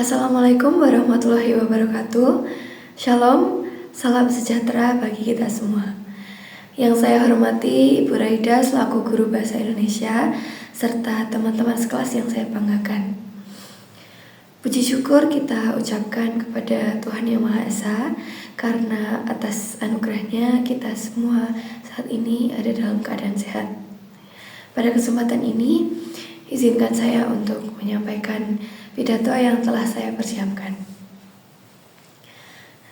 Assalamualaikum warahmatullahi wabarakatuh. Shalom, salam sejahtera bagi kita semua. Yang saya hormati Ibu Raida selaku guru bahasa Indonesia serta teman-teman sekelas yang saya banggakan. Puji syukur kita ucapkan kepada Tuhan Yang Maha Esa karena atas anugerahnya kita semua saat ini ada dalam keadaan sehat. Pada kesempatan ini, izinkan saya untuk menyampaikan pidato yang telah saya persiapkan.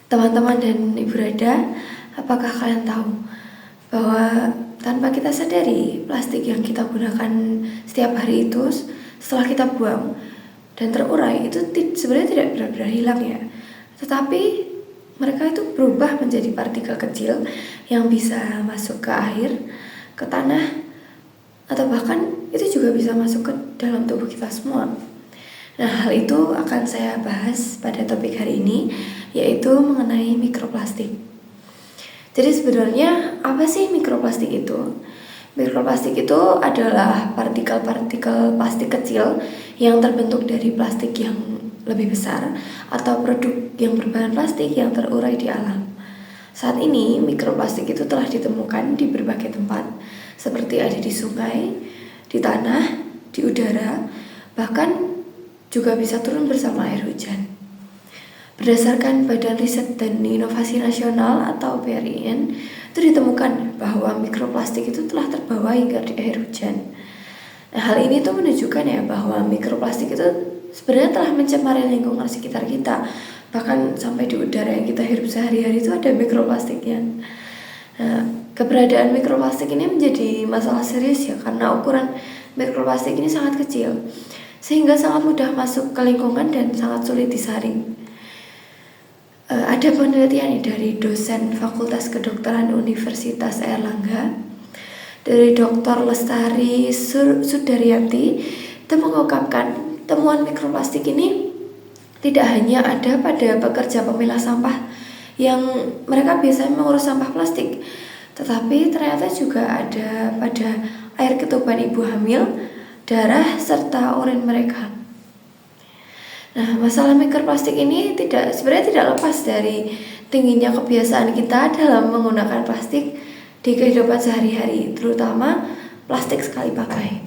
Teman-teman dan Ibu Rada, apakah kalian tahu bahwa tanpa kita sadari plastik yang kita gunakan setiap hari itu setelah kita buang dan terurai itu sebenarnya tidak benar-benar hilang ya, tetapi mereka itu berubah menjadi partikel kecil yang bisa masuk ke air, ke tanah, atau bahkan itu juga bisa masuk ke dalam tubuh kita semua. Nah, hal itu akan saya bahas pada topik hari ini, yaitu mengenai mikroplastik. Jadi sebenarnya apa sih mikroplastik itu? Mikroplastik itu adalah partikel-partikel plastik kecil yang terbentuk dari plastik yang lebih besar atau produk yang berbahan plastik yang terurai di alam. Saat ini mikroplastik itu telah ditemukan di berbagai tempat, seperti ada di sungai, di tanah, di udara, bahkan juga bisa turun bersama air hujan. Berdasarkan Badan Riset dan Inovasi Nasional atau BRIN, itu ditemukan bahwa mikroplastik itu telah terbawa hingga di air hujan. Nah, hal ini tuh menunjukkan ya bahwa mikroplastik itu sebenarnya telah mencemari lingkungan sekitar kita. Bahkan sampai di udara yang kita hirup sehari-hari itu ada mikroplastiknya. Nah, keberadaan mikroplastik ini menjadi masalah serius ya, karena ukuran mikroplastik ini sangat kecil, sehingga sangat mudah masuk ke lingkungan dan sangat sulit disaring. Ada penelitian dari dosen Fakultas Kedokteran Universitas Airlangga, dari Dr. Lestari Sudaryanti, itu mengungkapkan temuan mikroplastik ini tidak hanya ada pada pekerja pemilah sampah yang mereka biasanya mengurus sampah plastik, tetapi ternyata juga ada pada air ketuban ibu hamil, darah, serta urin mereka. Nah, masalah mikroplastik ini sebenarnya tidak lepas dari tingginya kebiasaan kita dalam menggunakan plastik di kehidupan sehari-hari, terutama plastik sekali pakai.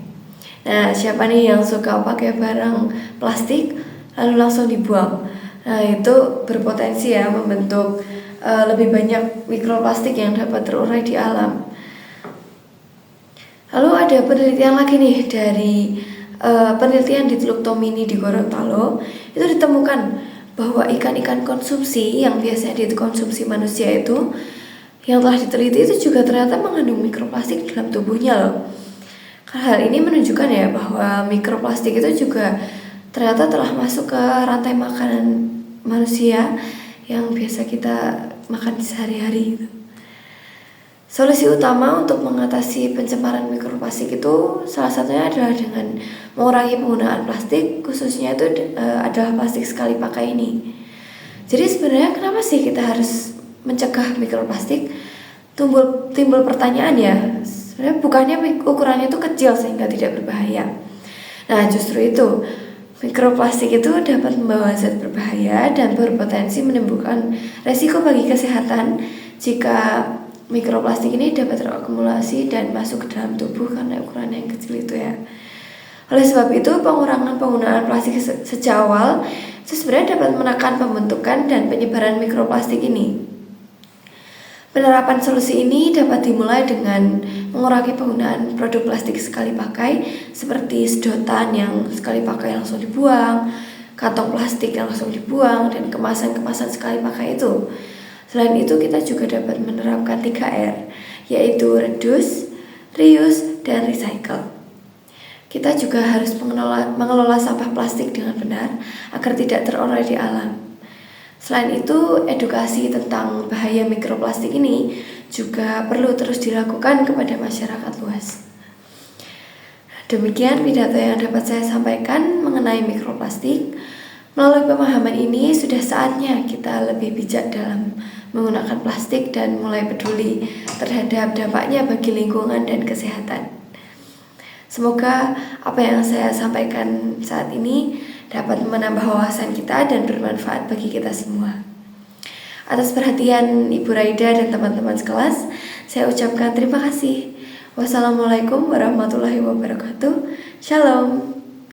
Nah, siapa nih yang suka pakai barang plastik lalu langsung dibuang? Nah, itu berpotensi ya membentuk lebih banyak mikroplastik yang dapat terurai di alam. Lalu ada penelitian lagi nih dari penelitian di Teluk Tomini di Gorontalo, itu ditemukan bahwa ikan-ikan konsumsi yang biasanya dikonsumsi manusia itu yang telah diteliti itu juga ternyata mengandung mikroplastik dalam tubuhnya loh. Hal ini menunjukkan ya bahwa mikroplastik itu juga ternyata telah masuk ke rantai makanan manusia yang biasa kita makan sehari-hari gitu. Solusi utama untuk mengatasi pencemaran mikroplastik itu salah satunya adalah dengan mengurangi penggunaan plastik, khususnya itu adalah plastik sekali pakai ini. Jadi sebenarnya kenapa sih kita harus mencegah mikroplastik? Timbul pertanyaan ya, sebenarnya bukannya ukurannya itu kecil sehingga tidak berbahaya. Nah, justru itu mikroplastik itu dapat membawa zat berbahaya dan berpotensi menimbulkan resiko bagi kesehatan jika mikroplastik ini dapat terakumulasi dan masuk ke dalam tubuh karena ukurannya yang kecil itu ya. Oleh sebab itu, pengurangan penggunaan plastik sejak awal itu sebenarnya dapat menekan pembentukan dan penyebaran mikroplastik ini. Penerapan solusi ini dapat dimulai dengan mengurangi penggunaan produk plastik sekali pakai seperti sedotan yang sekali pakai langsung dibuang, kantong plastik yang langsung dibuang, dan kemasan-kemasan sekali pakai itu. Selain itu, kita juga dapat menerapkan 3R, yaitu reduce, reuse, dan recycle. Kita juga harus mengelola sampah plastik dengan benar agar tidak terurai di alam. Selain itu, edukasi tentang bahaya mikroplastik ini juga perlu terus dilakukan kepada masyarakat luas. Demikian pidato yang dapat saya sampaikan mengenai mikroplastik. Melalui pemahaman ini, sudah saatnya kita lebih bijak dalam menggunakan plastik dan mulai peduli terhadap dampaknya bagi lingkungan dan kesehatan. Semoga apa yang saya sampaikan saat ini dapat menambah wawasan kita dan bermanfaat bagi kita semua. Atas perhatian Ibu Raida dan teman-teman sekelas, saya ucapkan terima kasih. Wassalamualaikum warahmatullahi wabarakatuh. Shalom.